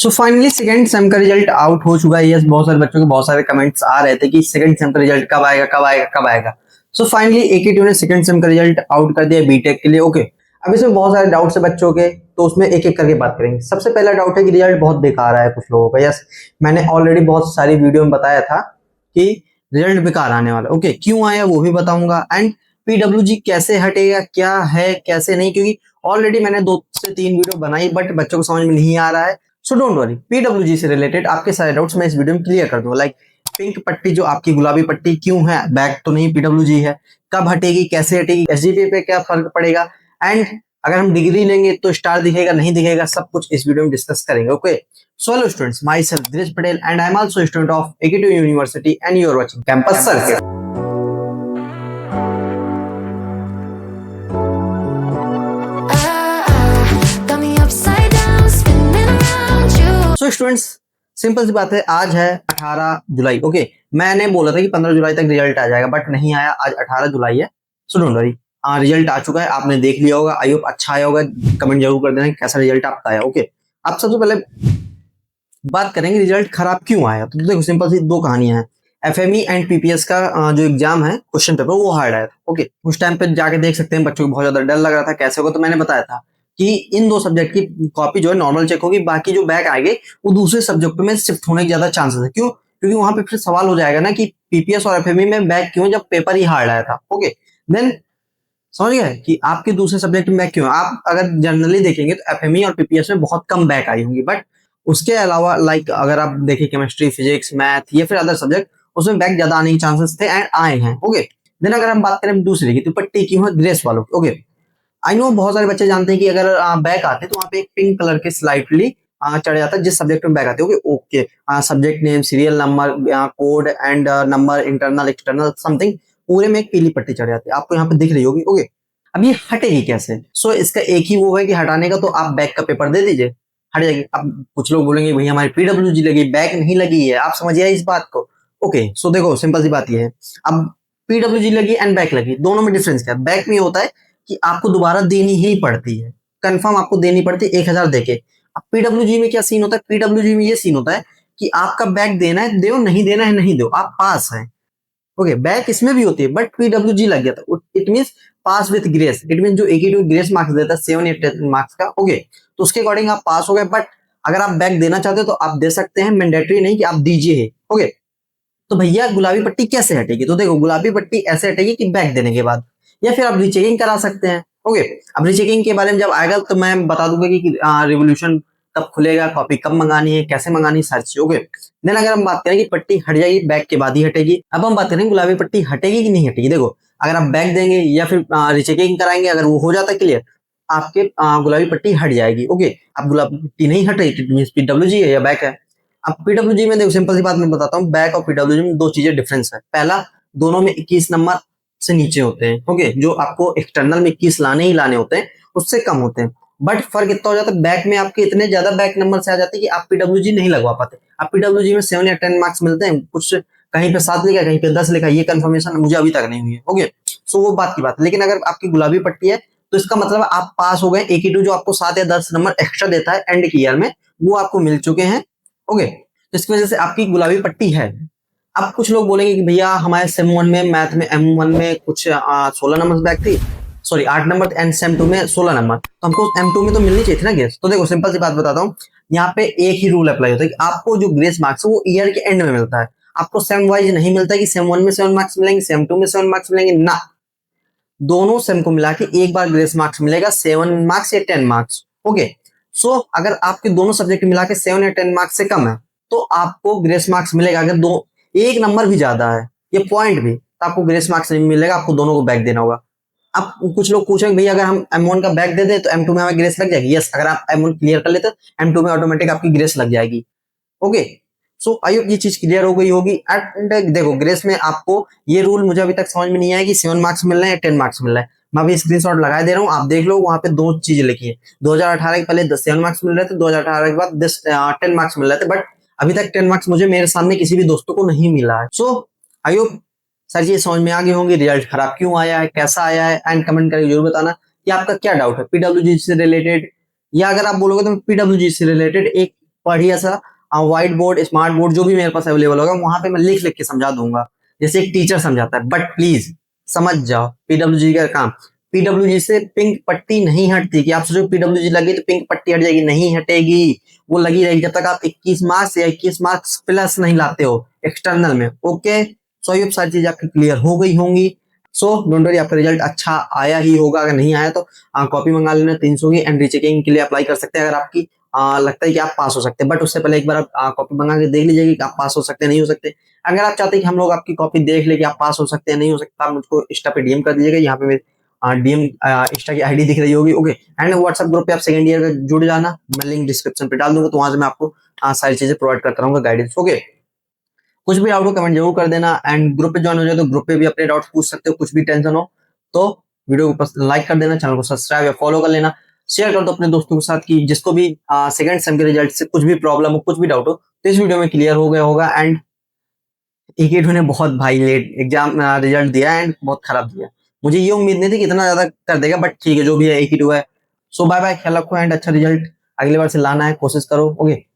So finally second same का result out हो चुका है। यस, बहुत सारे बच्चों के बहुत सारे कमेंट्स आ रहे थे कि सेकंड सेम का रिजल्ट कब आएगा कब आएगा कब आएगा। सो फाइनली एकेटीयू ने सेकंड सेम का रिजल्ट आउट कर दिया बीटेक के लिए। ओके, अब इसमें बहुत सारे डाउट्स है बच्चों के, तो उसमें एक एक करके बात करेंगे। सबसे पहला डाउट है कि रिजल्ट बहुत बेकार आया है कुछ लोगों का। यस, मैंने ऑलरेडी बहुत सारी वीडियो में बताया था कि रिजल्ट बेकार आने वाला। ओके, क्यों आया वो भी बताऊंगा, एंड पीडब्ल्यूजी कैसे हटेगा, क्या है कैसे नहीं, क्योंकि ऑलरेडी मैंने 2 से 3 वीडियो बनाई बट बच्चों को समझ में नहीं आ रहा है। सो डोंट वरी, पीडब्ल्यूजी से रिलेटेड आपके सारे डाउट्स मैं इस वीडियो में क्लियर कर दूंगा। लाइक पिंक पट्टी, जो आपकी गुलाबी पट्टी क्यों है, बैक तो नहीं पीडब्ल्यूजी है, कब हटेगी, कैसे हटेगी, एसजीपीए पे क्या फर्क पड़ेगा, एंड अगर हम डिग्री लेंगे तो स्टार दिखेगा नहीं दिखेगा, सब कुछ इस वीडियो में डिस्कस करेंगे। Okay, so hello students, myself Dinesh Patel and I am also student of AKTU university and you are watching campus circuit. So students, simple सी बात है, आज है 18 जुलाई। ओके, मैंने बोला था कि 15 जुलाई तक रिजल्ट आ जाएगा बट नहीं आया, आज 18 जुलाई है। सो डोंट वरी, रिजल्ट आ चुका है, आपने देख लिया होगा। आई होप अच्छा आया होगा। कमेंट जरूर कर देना कैसा रिजल्ट आपका आया। ओके, अब सबसे पहले बात करेंगे रिजल्ट खराब क्यों आया। तो देखो, सिंपल सी 2 कहानियां हैं। एफएमई एंड पीपीएस का जो एग्जाम है, क्वेश्चन पेपर वो हार्ड आया था। ओके, उस टाइम पे जाके देख सकते हैं, बच्चों को बहुत ज्यादा डर लग रहा था कैसे होगा। तो मैंने बताया था कि इन 2 सब्जेक्ट की कॉपी जो है नॉर्मल चेक होगी, बाकी जो बैक आएंगे वो दूसरे सब्जेक्ट में शिफ्ट होने के ज्यादा चांसेस है। क्यों? क्योंकि वहां पे फिर सवाल हो जाएगा ना कि पीपीएस और एफएमई में बैक क्यों, जब पेपर ही हार्ड आया था। ओके, देन समझ गए कि आपके दूसरे सब्जेक्ट में बैक क्यों है। आप अगर जनरली देखेंगे तो एफएमई और पीपीएस में बहुत कम बैक आई होंगी, बट उसके अलावा लाइक अगर आप देखें केमिस्ट्री, फिजिक्स, मैथ या फिर अदर सब्जेक्ट, उसमें बैक ज्यादा आने के चांसेस थे एंड आए हैं। ओके, देन अगर हम बात करें दूसरी की, तो पट्टी क्यों है ग्रेस वालों की। ओके, आई नो बहुत सारे बच्चे जानते हैं कि अगर बैक आते तो वहाँ पे एक पिंक कलर के स्लाइटली चढ़ जाता है जिस सब्जेक्ट में बैक आते हैं। Okay, subject name, serial number, code and number, internal external something, पूरे में एक पीली पट्टी चढ़ जाती है, आपको यहाँ पे दिख रही होगी। ओके, अब ये हटेगी कैसे? सो इसका एक ही वो है कि हटाने का, तो आप बैक का पेपर दे दीजिए, हट जाएगी। अब कुछ लोग बोलेंगे भैया हमारी पीडब्ल्यूजी लगी, बैक नहीं लगी है, आप समझिए इस बात को। ओके, सो देखो सिंपल सी बात ये है, अब पीडब्ल्यूजी लगी एंड बैक लगी, दोनों में डिफरेंस क्या है? बैक में होता है कि आपको दोबारा देनी ही पड़ती है, कंफर्म आपको देनी पड़ती है 1000 देके। अब पीडब्ल्यूजी में क्या सीन होता है? पीडब्ल्यूजी में ये सीन होता है कि आपका बैक देना है दो, नहीं देना है नहीं दो, आप पास है। ओके, बैक इसमें भी होती है बट पीडब्ल्यूजी लग गया था, it means pass with grace. It mean जो एकेटीयू ग्रेस मार्क्स देता है 7 या 10 मार्क्स का। ओके, तो उसके अकॉर्डिंग आप पास हो गए, बट अगर आप बैक देना चाहते हो तो आप दे सकते हैं, मैंडेटरी नहीं कि आप दीजिए। ओके, तो भैया गुलाबी पट्टी कैसे हटेगी? तो देखो, गुलाबी पट्टी ऐसे हटेगी कि बैक देने के बाद, या फिर आप रीचेकिंग करा सकते हैं। ओके, अब रीचेकिंग के बारे में जब आएगा तो मैं बता दूंगा कि रिवोल्यूशन कब खुलेगा, कॉपी कब मंगानी है, कैसे मंगानी है, सारी चीज। ओके, देन अगर हम बात करें कि पट्टी हट जाएगी बैक के बाद ही हटेगी, अब हम बात करें गुलाबी पट्टी हटेगी कि नहीं हटेगी। देखो, अगर आप बैक देंगे या फिर रीचेकिंग कराएंगे, अगर वो हो जाता है क्लियर, आपके गुलाबी पट्टी हट जाएगी। ओके, अब गुलाबी पट्टी नहीं हट रही, पीडब्ल्यूजी है या बैक है। अब पीडब्ल्यूजी में देखो, सिंपल सी बात मैं बताता हूँ, बैक और पीडब्ल्यूजी में 2 चीजें डिफरेंस है। पहला, दोनों में 21 नंबर से नीचे होते हैं। ओके, जो आपको एक्सटर्नल में 21 लाने ही लाने होते हैं, उससे कम होते हैं। बट फर्क इतना हो जाता है, बैक में आपके इतने ज्यादा बैक नंबर से आ जाते हैं कि आप पीडब्ल्यूजी नहीं लगवा पाते। अब पीडब्ल्यूजी में 7 या 10 मार्क्स मिलते हैं, कुछ कहीं पे 7 लिखा, कहीं पे 10 लिखा, ये कंफर्मेशन मुझे अभी तक नहीं हुई है। ओके, सो वो बात की बात है। लेकिन अगर आपकी गुलाबी पट्टी है तो इसका मतलब आप पास हो गए। एकेटीयू जो आपको 7 या 10 नंबर एक्स्ट्रा देता है एंड की ईयर में, वो आपको मिल चुके हैं। ओके, तो इसकी वजह से आपकी गुलाबी पट्टी है। अब कुछ लोग बोलेंगे कि भैया हमारे सेम 1 में मैथ में M1 में कुछ 16 नंबर बैक थी, सॉरी 8 नंबर, एंड सेम 2 में 16 नंबर, तो हमको M2 में तो मिलनी चाहिए थी ना ग्रेस। तो देखो सिंपल सी बात बताता हूँ, यहाँ पे एक ही रूल अप्लाई होता है कि आपको जो ग्रेस मार्क्स है वो ईयर के एंड में मिलता है। आपको सेम वाइज नहीं मिलता कि सेम 1 में 7 मार्क्स मिलेंगे, सेम 2 में 7 मार्क्स मिलेंगे ना, दोनों सेम को मिला के एक बार ग्रेस मार्क्स मिलेगा, 7 मार्क्स या 10 मार्क्स। ओके, सो अगर आपके दोनों सब्जेक्ट मिला के 7 या 10 मार्क्स से कम है तो आपको ग्रेस मार्क्स मिलेगा। अगर दो एक नंबर भी ज्यादा है, ये पॉइंट भी, तो आपको ग्रेस मार्क्स नहीं मिलेगा, आपको दोनों को बैक देना होगा। अब कुछ लोग पूछेंगे भैया अगर हम M1 का बैक दे दे तो M2 में हमें ग्रेस लग जाएगी। यस, अगर आप M1 क्लियर कर लेते तो M2 में ऑटोमेटिक आपकी ग्रेस लग जाएगी। ओके, सो आई होप ये चीज क्लियर हो गई होगी। एंड देखो, ग्रेस में आपको ये रूल मुझे अभी तक समझ में नहीं आया कि 7 मार्क्स मिल रहे हैं या 10 मार्क्स मिल रहे हैं। मैं अभी स्क्रीनशॉट लगा दे रहा हूँ, आप देख लो, वहां पे 2 चीजें लिखी है। 2018 के पहले 7 मार्क्स मिल रहे थे, 2018 के बाद 10 मार्क्स मिल रहे थे, बट अभी तक 10 मार्क्स मुझे मेरे सामने किसी भी दोस्तों को नहीं मिला है। सो आई होप सारी चीजें समझ में आ गई होंगी, रिजल्ट खराब क्यों आया है, कैसा आया है, एंड कमेंट करके जरूर बताना कि आपका क्या डाउट है पीडब्ल्यूजी से रिलेटेड, या अगर आप बोलोगे तो पीडब्ल्यूजी से रिलेटेड एक बढ़िया सा व्हाइट बोर्ड, स्मार्ट बोर्ड जो भी मेरे पास अवेलेबल होगा वहां पे मैं लिख लिख के समझा दूंगा, जैसे एक टीचर समझाता है। बट प्लीज समझ जाओ, पीडब्ल्यूजी का काम, पीडब्ल्यूजी से पिंक पट्टी नहीं हटती कि आप सोचो पीडब्ल्यूजी लगी तो पिंक पट्टी हट जाएगी, नहीं हटेगी, वो लगी रहेगी जब तक आप 21 मार्क्स या 21 मार्क्स प्लस नहीं लाते हो एक्सटर्नल में। ओके, सो ये सारी चीजें आपकी क्लियर हो गई होंगी। सो डोंट वरी, आपका रिजल्ट अच्छा आया ही होगा, अगर नहीं आया तो कॉपी मंगा लेना 300 की, एंड रीचेकिंग के लिए अप्लाई कर सकते हैं अगर आपकी लगता है कि आप पास हो सकते हैं। बट उससे पहले एक बार आप कॉपी मंगा के देख लीजिए कि आप पास हो सकते हैं नहीं हो सकते। अगर आप चाहते हैं कि हम लोग आपकी कॉपी देख ले कि आप पास हो सकते हैं नहीं हो सकते, आप मुझको इंस्टा पे डीएम कर दीजिएगा, यहाँ पे मेरे डीएम इंस्टा की आईडी दिख रही होगी। ओके, एंड व्हाट्सएप ग्रुप पे आप सेकंड ईयर का जुड़ जाना, मैं लिंक डिस्क्रिप्शन पे डाल दूंगा, तो वहां से मैं आपको सारी चीजें प्रोवाइड करता रहूंगा, गाइडेंस। ओके, कुछ भी डाउट हो कमेंट जरूर कर देना, एंड ग्रुप पे ज्वाइन हो जाए तो ग्रुप पे भी अपने डाउट पूछ सकते हो, कुछ भी टेंशन हो तो वीडियो को लाइक कर देना, चैनल को सब्सक्राइब या फॉलो कर लेना, शेयर कर दो अपने दोस्तों के साथ कि जिसको भी सेकंड सेम के रिजल्ट से कुछ भी प्रॉब्लम हो, कुछ भी डाउट हो, तो इस वीडियो में क्लियर हो गया होगा। एंड एक ने बहुत भाई लेट एग्जाम रिजल्ट दिया एंड बहुत खराब दिया, मुझे ये उम्मीद नहीं थी कि इतना ज्यादा कर देगा, बट ठीक है जो भी है एक ही है। सो बाय बाय, ख्याल रखो एंड अच्छा रिजल्ट अगली बार से लाना है, कोशिश करो। ओके।